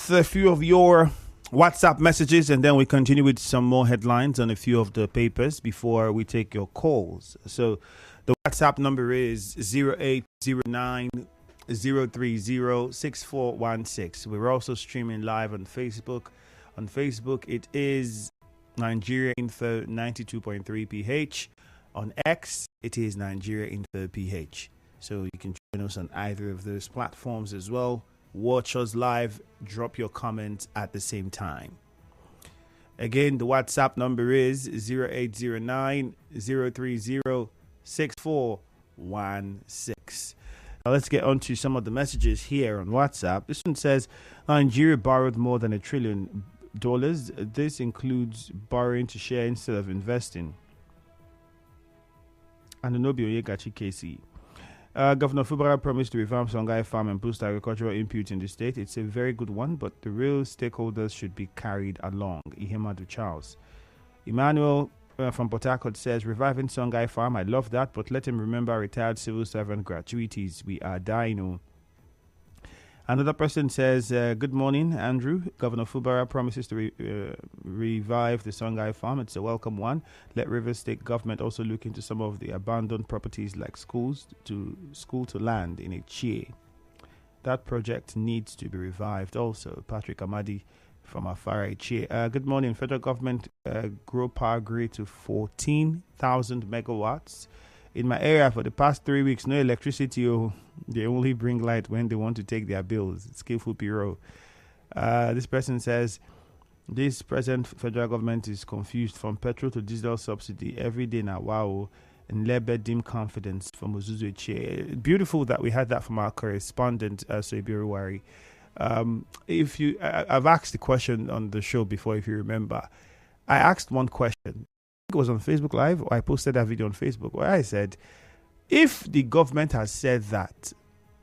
with a few of your WhatsApp messages, and then we continue with some more headlines on a few of the papers before we take your calls. So the WhatsApp number is 0809 030 6416. We're also streaming live on Facebook. On Facebook, it is Nigeria Info 92.3 PH. On X, it is Nigeria Info PH. So you can join us on either of those platforms as well. Watch us live, drop your comments at the same time. Again, the WhatsApp number is 0809 030 6416. Now let's get on to some of the messages here on WhatsApp. This one says, Nigeria borrowed more than $1 trillion. This includes borrowing to share instead of investing. And Anobi Oyegachi KC. Governor Fubara promised to revamp Songhai Farm and boost agricultural input in the state. It's a very good one, but the real stakeholders should be carried along. Ihemadu Charles. Emmanuel from Port Harcourt says, reviving Songhai Farm, I love that, but let him remember retired civil servant gratuities. We are dying. Another person says, good morning, Andrew. Governor Fubara promises to revive the Songhai Farm. It's a welcome one. Let Rivers State government also look into some of the abandoned properties like school to land in Echie. That project needs to be revived also. Patrick Amadi from Afara Echie. Good morning. Federal government grow power grid to 14,000 megawatts. In my area for the past 3 weeks, no electricity. They only bring light when they want to take their bills. Skillful Piro. This person says, this present federal government is confused from petrol to diesel subsidy every day now. Wow. And Lebe dim confidence from Uzuzu Echie. Beautiful that we had that from our correspondent, Soibiru Wari. I've asked the question on the show before, if you remember. I asked one question. It was on Facebook Live, or I posted that video on Facebook where I said, if the government has said that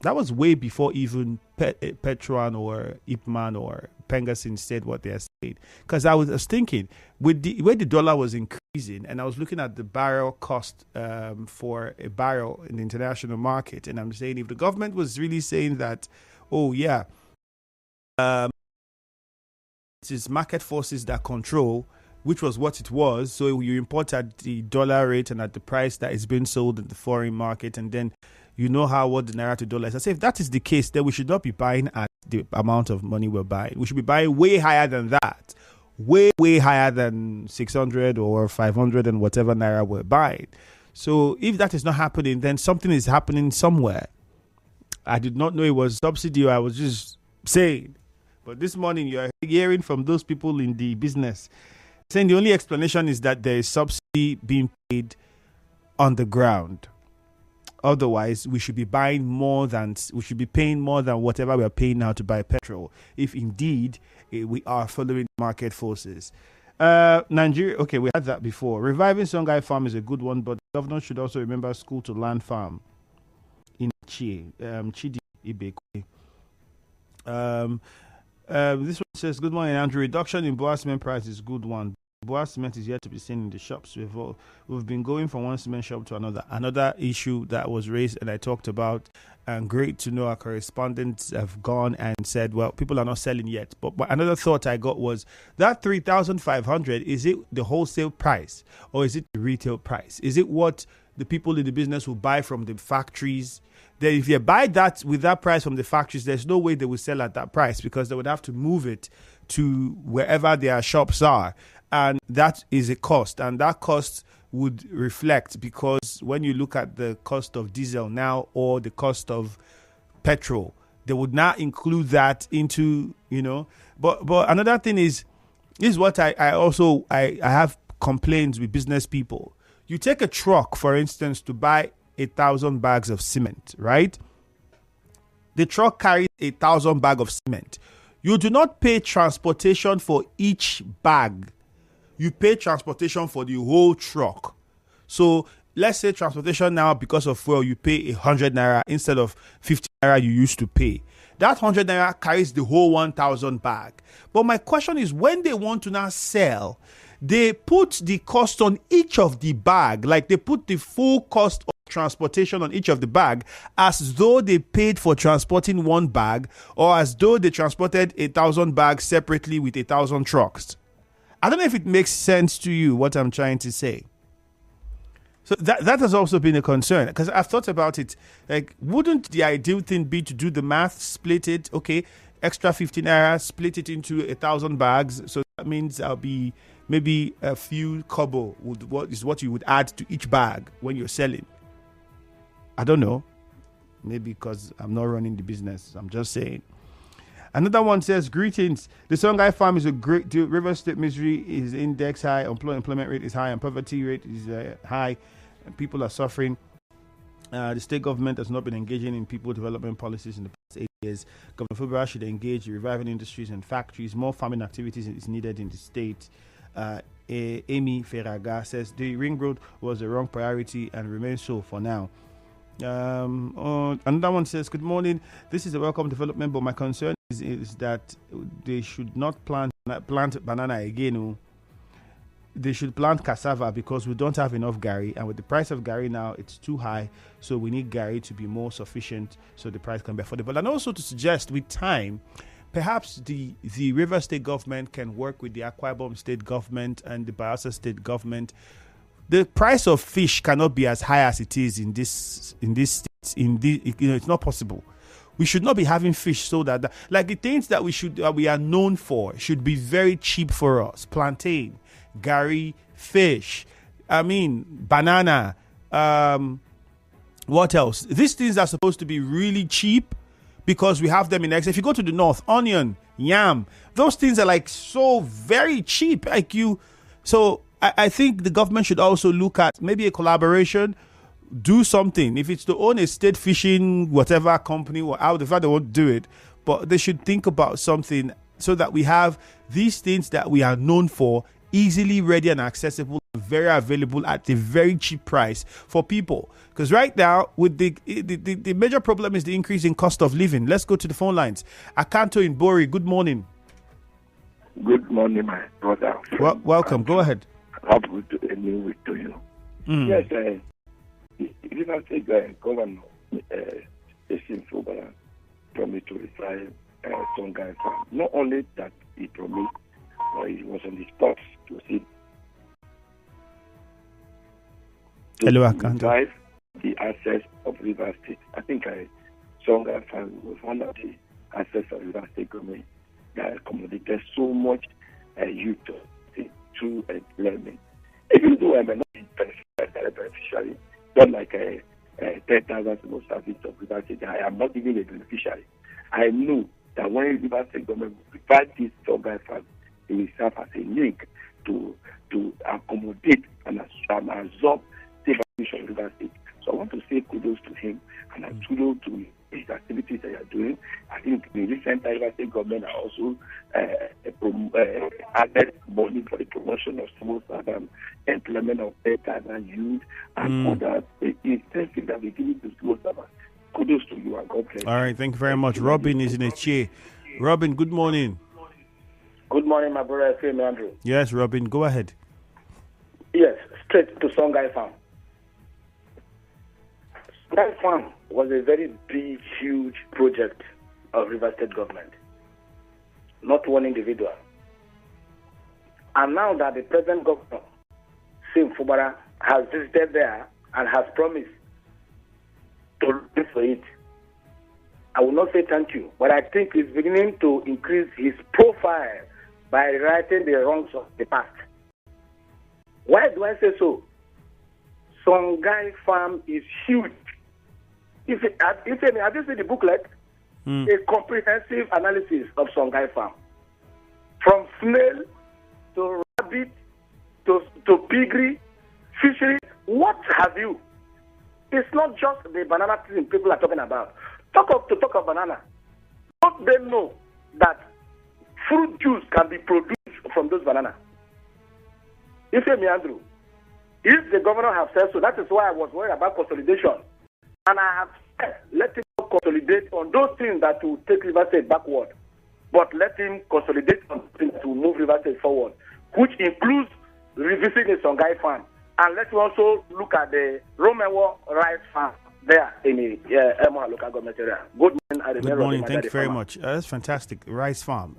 was way before even Petron or Ipman or Pengasin said what they are saying. Because I was thinking, with the way the dollar was increasing, and I was looking at the barrel cost for a barrel in the international market, and I'm saying, if the government was really saying that, it is market forces that control, which was what it was. So you import at the dollar rate and at the price that is being sold in the foreign market, and then you know what the naira to dollar is. I say, if that is the case, then we should not be buying at the amount of money we're buying. We should be buying way higher than that, way higher than 600 or 500 and whatever naira we're buying. So if that is not happening, then something is happening somewhere. I did not know it was subsidy. I was just saying. But this morning, you're hearing from those people in the business saying the only explanation is that there is subsidy being paid on the ground. Otherwise, we should be paying more than whatever we are paying now to buy petrol, if indeed we are following market forces. Nigeria, okay, we had that before. Reviving Songhai Farm is a good one, but the governor should also remember school to land farm in Chidi Ibekwe. This one says, good morning, Andrew. Reduction in Boa cement price is good one. Boa cement is yet to be seen in the shops. We've been going from one cement shop to another. Another issue that was raised and I talked about, and great to know our correspondents have gone and said, well, people are not selling yet. But another thought I got was that 3,500, is it the wholesale price or is it the retail price? Is it what the people in the business will buy from the factories? Then if you buy that with that price from the factories, there's no way they will sell at that price because they would have to move it to wherever their shops are. And that is a cost. And that cost would reflect, because when you look at the cost of diesel now or the cost of petrol, they would not include that into, But another thing is what I have complaints with business people. You take a truck, for instance, to buy 1,000 bags of cement, right? The truck carries 1,000 bags of cement. You do not pay transportation for each bag. You pay transportation for the whole truck. So let's say transportation now, because of fuel, you pay 100 naira instead of 50 naira you used to pay. That 100 naira carries the whole 1,000 bag. But my question is, when they want to now sell, they put the cost on each of the bag, like they put the full cost of transportation on each of the bag as though they paid for transporting one bag or as though they transported 1,000 bags separately with 1,000 trucks. I don't know if it makes sense to you what I'm trying to say. So that has also been a concern because I've thought about it. Like, wouldn't the ideal thing be to do the math, split it, okay, extra 15 naira, split it into 1,000 bags. So that means I'll be maybe a few kobo what you would add to each bag when you're selling. I don't know. Maybe because I'm not running the business. I'm just saying. Another one says, greetings. The Songhai farm is a great deal. River State misery is index high. Employment rate is high and poverty rate is high. And people are suffering. The state government has not been engaging in people development policies in the past 8 years. Governor Fubara should engage in reviving industries and factories. More farming activities is needed in the state. Amy Ferraga says the ring road was the wrong priority and remains so for now. Another one says, good morning. This is a welcome development, but my concern is that they should not plant banana again. They should plant cassava because we don't have enough gari, and with the price of gari now, it's too high. So we need gari to be more sufficient so the price can be affordable. And also to suggest with time, perhaps the River State government can work with the Akwa Ibom State government and the Bayelsa State government. The price of fish cannot be as high as it is in this state. It's not possible. We should not be having fish so that like the things that we are known for should be very cheap for us. Plantain, gari, fish, banana, what else? These things are supposed to be really cheap because we have them in excess. If you go to the north, onion, yam, those things are like so very cheap. So I think the government should also look at maybe a collaboration, do something. If it's to own a state fishing, whatever company, or out the fact they won't do it, but they should think about something so that we have these things that we are known for easily ready and accessible, very available at a very cheap price for people. Because right now, with the major problem is the increase in cost of living. Let's go to the phone lines. Akanto in Bori, good morning. Good morning, my brother. Welcome. Go ahead. Happy to any week to you. Yes, River State Governor Sim Fubara promised to retire Songhai farm. Not only that he promised, but he was on the spot to see revive the access of River State. I think Songhai farm was one of the assets of River State government that accommodated so much youth through employment. Even though I may not be beneficiary, not like 10,000 civil service of River State, I am not even a beneficiary. I know that when River State government will provide this Songhai farm, it will serve as a link to accommodate and absorb the valuation of River State. So I want to say kudos to him and kudos to his activities that they are doing. I think the recent River State government are also added money for the promotion of small servant, employment of and youth, and other incentives that we give to small servants. Kudos to you and God bless. All right, thank you very much. Robin is in a chair. Robin, good morning. Good morning, my brother Andrew. Yes, Robin, go ahead. Yes, straight to Songhai farm. Songhai farm was a very big, huge project of River State government, not one individual. And now that the present governor, Sim Fubara, has visited there and has promised to pay for it, I will not say thank you, but I think he's beginning to increase his profile by rewriting the wrongs of the past. Why do I say so? Songhai farm is huge. Have you seen the booklet? A comprehensive analysis of Songhai farm. From snail to rabbit to piggery, fishery, what have you? It's not just the banana thing people are talking about. Talk of banana. Don't they know that fruit juice can be produced from those bananas? Andrew, if the governor have said so, that is why I was worried about consolidation. And I have said, let him consolidate on those things that will take River State backward. But let him consolidate on things that will move River State forward, which includes revisiting the Songhai farm. And let's also look at the Romewo rice farm there in the Emoha local government area. Good morning. Good morning. Thank you very much. That's fantastic. Rice farm.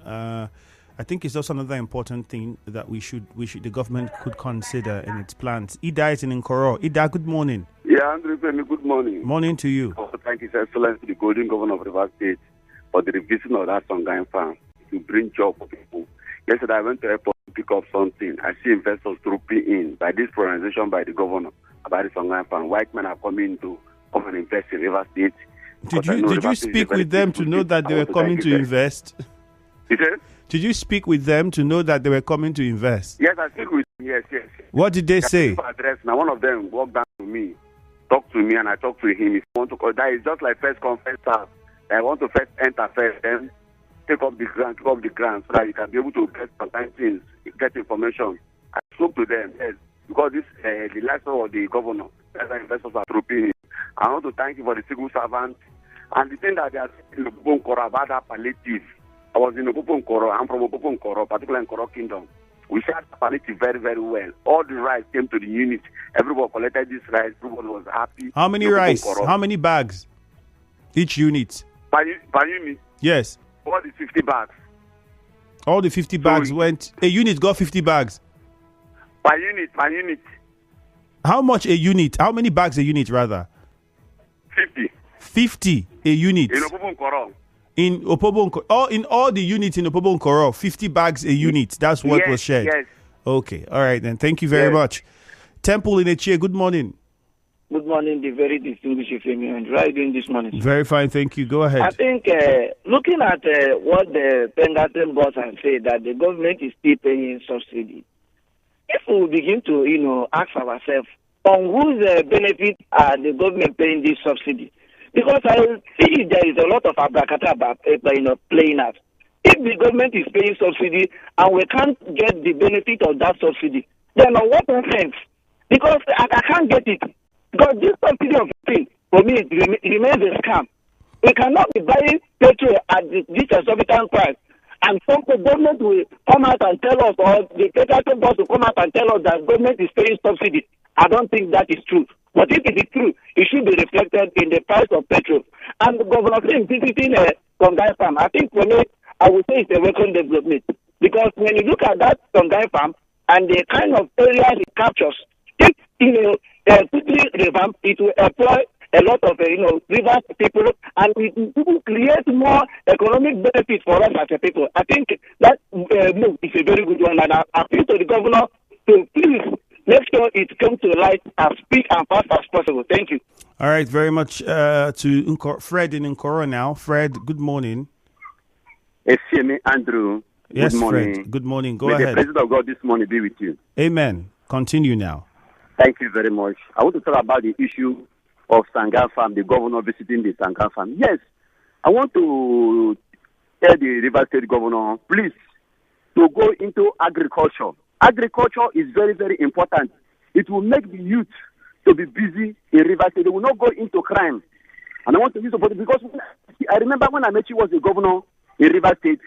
I think it's also another important thing that the government could consider in its plans. Ida is in Nkoro. Ida, good morning. Yeah, Andrew, good morning. Morning to you. Also, thank His Excellency, the Golden Governor of Rivers State, for the revision of that Songhai farm to bring job for people. Yesterday, I went to the airport to pick up something. I see investors trooping in by this pronunciation by the governor about the Songhai farm. White men are coming to come and invest in Rivers State. Did you speak with them to know that they were coming to invest? You said? Did you speak with them to know that they were coming to invest? Yes, I speak with them. Yes. What did they say? Now, one of them walked down to me, talked to me, and I talked to him. If you want to call that, is just like first come, first serve. I want to first enter first, then take up the grant, so that you can be able to get sometimes things, get information. I spoke to them, yes, because this the license of the governor, as investors are trooping in. I want to thank you for the civil servants and the thing that they are saying in Obonkoro about that palliative. I was in Obonkoro. I'm from Obonkoro, particularly in Nkoro Kingdom. We shared the palliative very, very well. All the rice came to the unit. Everyone collected this rice. Everyone was happy. How many rice? How many bags? Each unit? Per unit? Yes. All the 50 bags. All the 50 bags went... A unit got 50 bags? Per unit. How much a unit? How many bags a unit, rather? 50. 50 a unit? In Obonkoro. In Opobo, in all the units in Opobo Nkoro, 50 bags a unit. That's what was shared. Yes. Okay. All right then. Thank you very much. Temple in Echie, good morning. Good morning, the very distinguished Femi. How are you doing this morning? Very fine, thank you. Go ahead. I think looking at what the Pengatton boss has said, that the government is still paying subsidy. If we begin to, ask ourselves, on whose benefit are the government paying this subsidy? Because I see there is a lot of abracadabra, playing out. If the government is paying subsidy and we can't get the benefit of that subsidy, then on what offense? Because I can't get it. Because this subsidy of thing, for me, it remains a scam. We cannot be buying petrol at this exorbitant price. And some government will come out and tell us, or the petrol boss will come out and tell us that government is paying subsidy. I don't think that is true. But if it is true, it should be reflected in the price of petrol. And Governor Kim visiting Songhai farm, I think for me, I would say it's a welcome development. Because when you look at that Songhai farm and the kind of areas it captures, if quickly revamped, it will employ a lot of rivers people, and it will create more economic benefit for us as a people. I think that move is a very good one, and I appeal to the governor to please make sure it comes to light as quick and fast as possible. Thank you. All right, very much to Fred in Nkoro now. Fred, good morning. Efemi Andrew. Yes, good morning. Fred. Good morning. Go May ahead. The President of God this morning be with you. Amen. Continue now. Thank you very much. I want to talk about the issue of Songhai farm, the governor visiting the Songhai farm. Yes, I want to tell the Rivers State governor, please, to go into agriculture. Agriculture is very, very important. It will make the youth to be busy in Rivers State. They will not go into crime. And I want to use it because I remember when Amechi was the governor in Rivers State,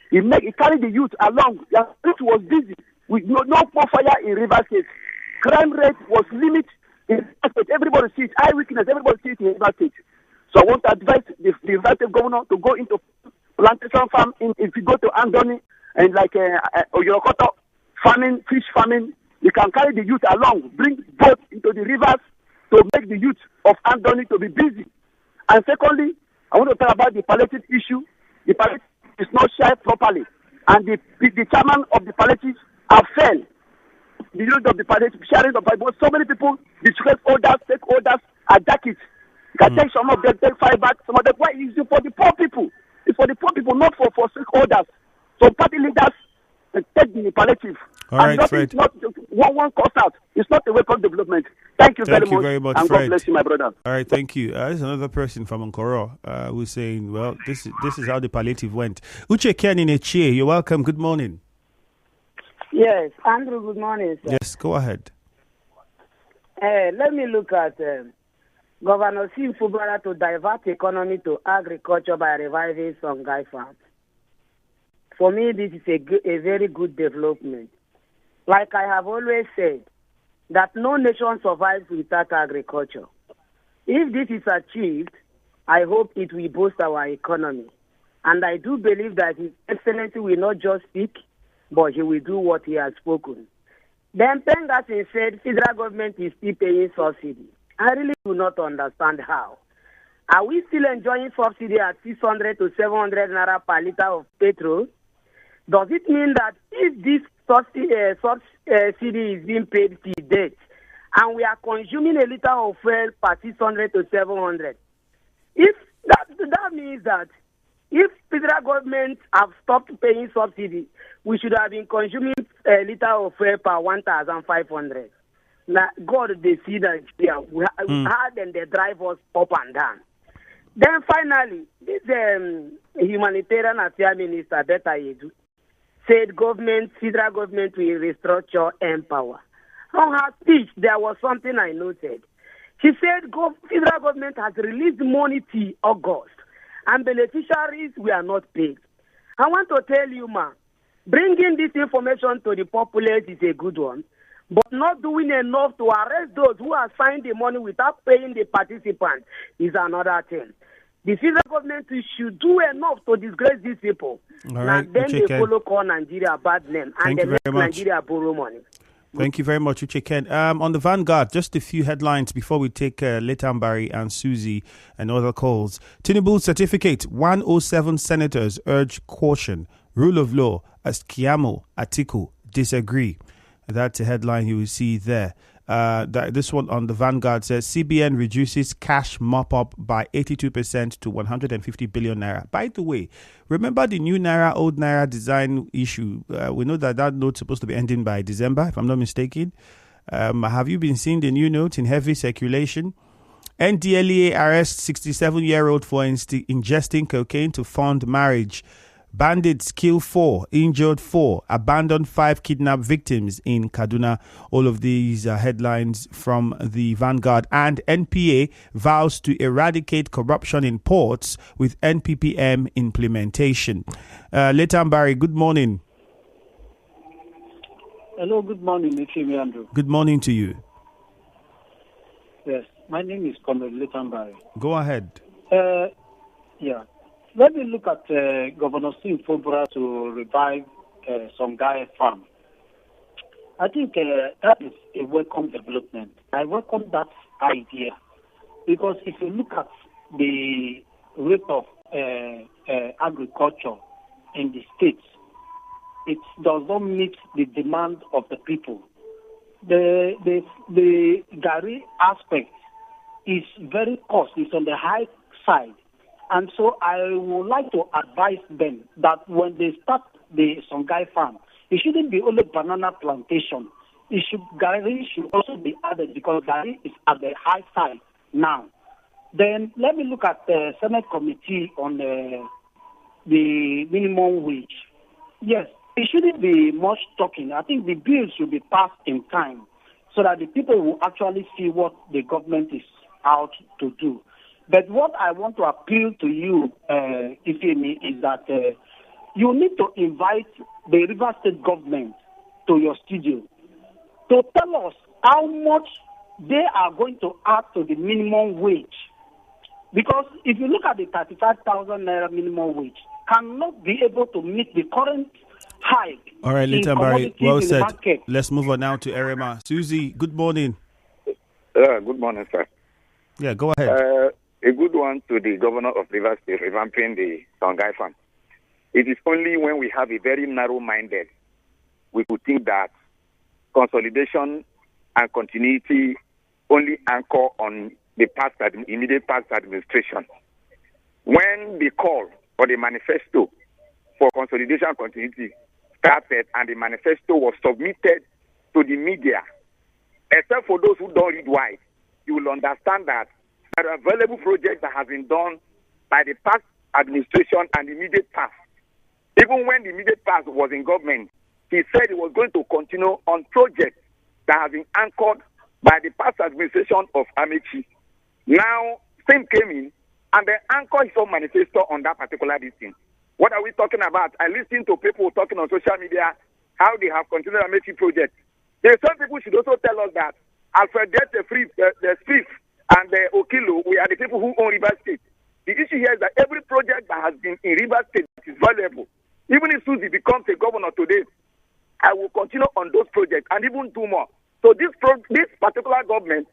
he carried the youth along. The youth was busy with no fire in Rivers State. Crime rate was limited in Rivers State. Everybody sees it. Eyewitness, everybody sees it in Rivers State. So I want to advise the Rivers State governor to go into plantation farm. If you go to Andoni and like Oyorokoto, farming, fish farming, you can carry the youth along, bring boats into the rivers to make the youth of Andoni to be busy. And secondly, I want to talk about the palliative issue. The palliative is not shared properly, and the chairman of the palliative have failed. The unit of the palliative sharing of Bible. So many people, the stakeholders, are jackets. You can take some of them, take 5 back, some of them. Why is it for the poor people? It's for the poor people, not for stakeholders. So party leaders take the palliative. All right, Fred. Not one cost out. It's not a welcome development. Thank you very much, and Fred. God bless you, my brother. All right, thank you. There's another person from Nkoro who's saying, well, this is how the palliative went. Uche Ken in Echie, you're welcome. Good morning. Yes, Andrew, good morning, sir. Yes, go ahead. Let me look at Governor Sim Fubara to divert economy to agriculture by reviving Songhai farms. For me, this is a very good development. Like I have always said, that no nation survives without agriculture. If this is achieved, I hope it will boost our economy. And I do believe that His Excellency will not just speak, but he will do what he has spoken. Then Pengasin said federal government is still paying subsidy. I really do not understand how. Are we still enjoying subsidy at 600 to 700 naira per liter of petrol? Does it mean that if this subsidy is being paid till date, and we are consuming a liter of fuel per 600 to 700, if that means that if federal government have stopped paying subsidy, we should have been consuming a liter of fuel per 1,500. Now, God, they see that how then they drive us up and down. Then finally, this humanitarian affairs minister, Betta Yedu, said federal government will restructure Empower. On her speech, there was something I noted. She said federal government has released money till August, and beneficiaries were not paid. I want to tell you, ma, bringing this information to the populace is a good one, but not doing enough to arrest those who have signed the money without paying the participants is another thing. The federal government should do enough to disgrace these people. All right, and then they call Nigeria a bad name, and they make Nigeria borrow money. Thank you very much, Uche Ken. On the Vanguard, just a few headlines before we take Letan Barry and Susie and other calls. Tinubu certificate, 107 senators urge caution. Rule of law, as Kiamo Atiku disagree. That's a headline you will see there. This one on the Vanguard says CBN reduces cash mop-up by 82% to 150 billion naira. By the way, remember the new naira, old naira design issue? We know that note's supposed to be ending by December, if I'm not mistaken. Have you been seeing the new note in heavy circulation? NDLEA arrests 67-year-old for ingesting cocaine to fund marriage. Bandits kill 4, injured 4, abandoned 5 kidnapped victims in Kaduna. All of these are headlines from the Vanguard. And NPA vows to eradicate corruption in ports with NPPM implementation. Letan Barry, good morning. Hello, good morning, Ifemi Andrew. Good morning to you. Yes, my name is Comrade Letan Barry. Go ahead. Yeah. Let me look at Governor Sim Fubara to revive Songhai Farm. I think that is a welcome development. I welcome that idea because if you look at the rate of agriculture in the states, it does not meet the demand of the people. The Gari aspect is very cost, it's on the high side. And so I would like to advise them that when they start the Songhai Farm, it shouldn't be only banana plantation. Gari should also be added because Gari is at the high side now. Then let me look at the Senate Committee on the minimum wage. Yes, it shouldn't be much talking. I think the bill should be passed in time so that the people will actually see what the government is out to do. But what I want to appeal to you, Ifemi, is that you need to invite the River State government to your studio to tell us how much they are going to add to the minimum wage. Because if you look at the 35,000 naira minimum wage, cannot be able to meet the current hike. All right, Letan Barry, well said. Let's move on now to Erema. Susie, good morning. Good morning, sir. Yeah, go ahead. A good one to the governor of Rivers State revamping the Songhai Farm. It is only when we have a very narrow-minded, we could think that consolidation and continuity only anchor on the immediate past administration. When the call or the manifesto for consolidation and continuity started and the manifesto was submitted to the media, except for those who don't read wide, you will understand that there are available projects that have been done by the past administration and the immediate past. Even when the immediate past was in government, he said he was going to continue on projects that have been anchored by the past administration of Amechi. Now, same came in, and the anchor his own manifesto on that particular listing. What are we talking about? I listened to people talking on social media how they have continued Amechi project. The same people should also tell us that Alfred Jet, the Smith, and the Okilo, we are the people who own River State. The issue here is that every project that has been in River State is valuable. Even if Susie becomes a governor today, I will continue on those projects and even do more. So this particular government,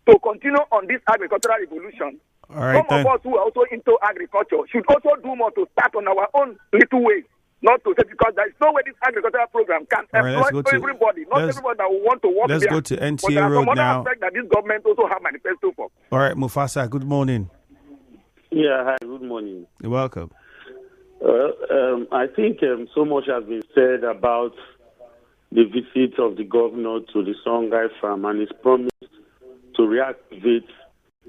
to continue on this agricultural revolution, some of us who are also into agriculture should also do more to start on our own little ways. Not to say, because there is no way this agricultural program can employ everybody. Not everybody that will want to work there. Let's go to NTA but there are Road some other now. aspects that this government also have manifesto for. All right, Mufasa, good morning. Yeah, hi, good morning. You're welcome. I think so much has been said about the visit of the governor to the Songhai farm and his promise to reactivate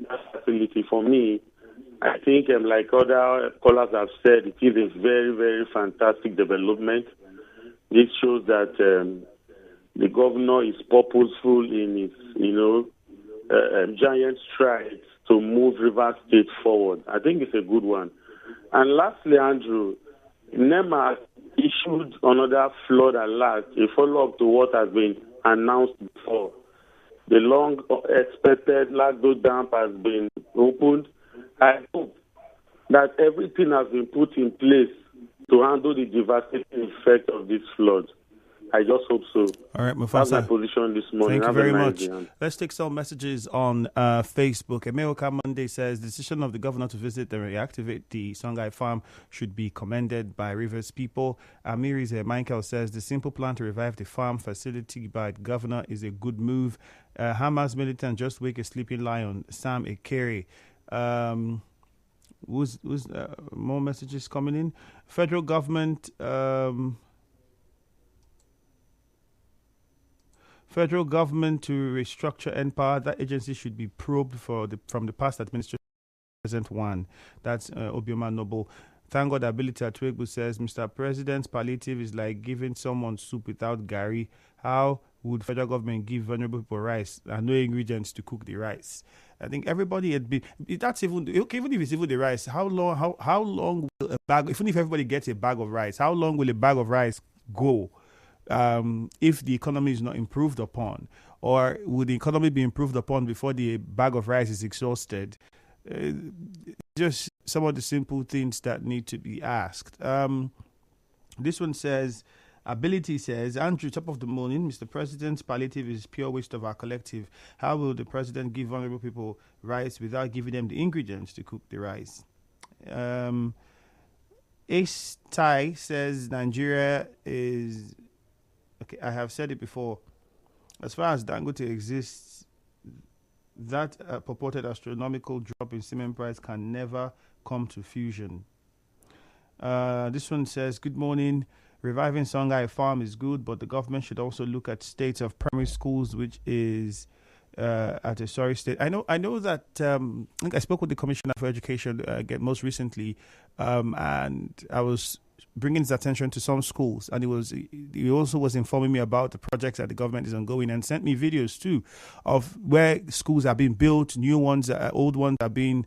that facility. For me, I think, like other callers have said, it is a very, very fantastic development. This shows that the governor is purposeful in his, giant strides to move River State forward. I think it's a good one. And lastly, Andrew, NEMA issued another flood alert, a follow-up to what has been announced before. The long-expected Lagdo Dam has been opened. I hope that everything has been put in place to handle the devastating effect of this flood. I just hope so. All right, Mufasa. That's my position this morning. Thank you very much. Day. Let's take some messages on Facebook. Emeoka Monday says the decision of the governor to visit and reactivate the Songhai farm should be commended by Rivers people. Amiri Michael says the simple plan to revive the farm facility by the governor is a good move. Hamas militant just wake a sleeping lion. Sam Ekere. More messages coming in. Federal government. Federal government to restructure NPOWER, that agency should be probed from the past administration, present one. That's Obioma Noble. Thank God Ability Atwegbu says, Mr. President's palliative is like giving someone soup without Gary. How would federal government give vulnerable people rice and no ingredients to cook the rice? I think everybody had been. That's even okay. Even if it's even the rice, how long will a bag? Even if everybody gets a bag of rice, how long will a bag of rice go? If the economy is not improved upon, or would the economy be improved upon before the bag of rice is exhausted? Just some of the simple things that need to be asked. This one says, Ability says, Andrew, top of the morning, Mr. President's palliative is pure waste of our collective. How will the president give vulnerable people rice without giving them the ingredients to cook the rice? Ace Tai says, Nigeria is... Okay, I have said it before. As far as Dangote exists, that purported astronomical drop in cement price can never come to fusion. This one says, good morning. Reviving Songhai Farm is good, but the government should also look at state of primary schools, which is at a sorry state. I know that I think I spoke with the Commissioner for Education most recently, and I was bringing his attention to some schools, and he also was informing me about the projects that the government is ongoing, and sent me videos too of where schools are being built, new ones, old ones are being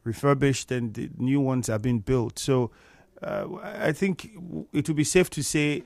refurbished, and the new ones are being built. So I think it would be safe to say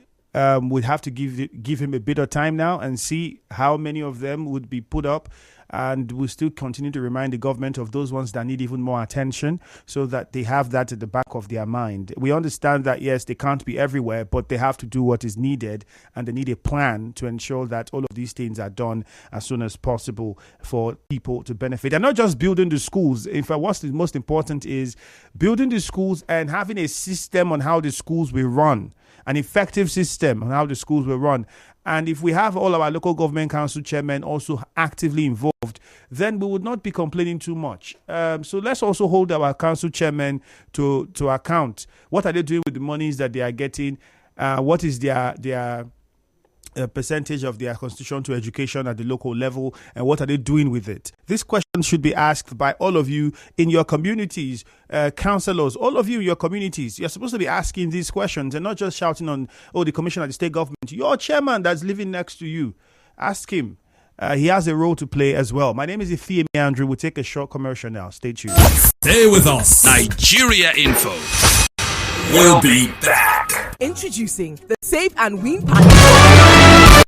we'd have to give him a bit of time now and see how many of them would be put up. And we'll still continue to remind the government of those ones that need even more attention so that they have that at the back of their mind. We understand that, yes, they can't be everywhere, but they have to do what is needed, and they need a plan to ensure that all of these things are done as soon as possible for people to benefit. And not just building the schools. In fact, what's the most important is building the schools and having a system on how the schools will run, an effective system on how the schools will run. And if we have all our local government council chairmen also actively involved, then we would not be complaining too much. So let's also hold our council chairmen to account. What are they doing with the monies that they are getting? What is their percentage of their contribution to education at the local level, and what are they doing with it? This question should be asked by all of you in your communities, councillors, all of you in your communities. You're supposed to be asking these questions and not just shouting on, the commissioner, the state government. Your chairman that's living next to you, ask him. He has a role to play as well. My name is Ifeami Andrew. We'll take a short commercial now. Stay tuned. Stay with us. Nigeria Info. We'll be back. Introducing the Save and Win Package.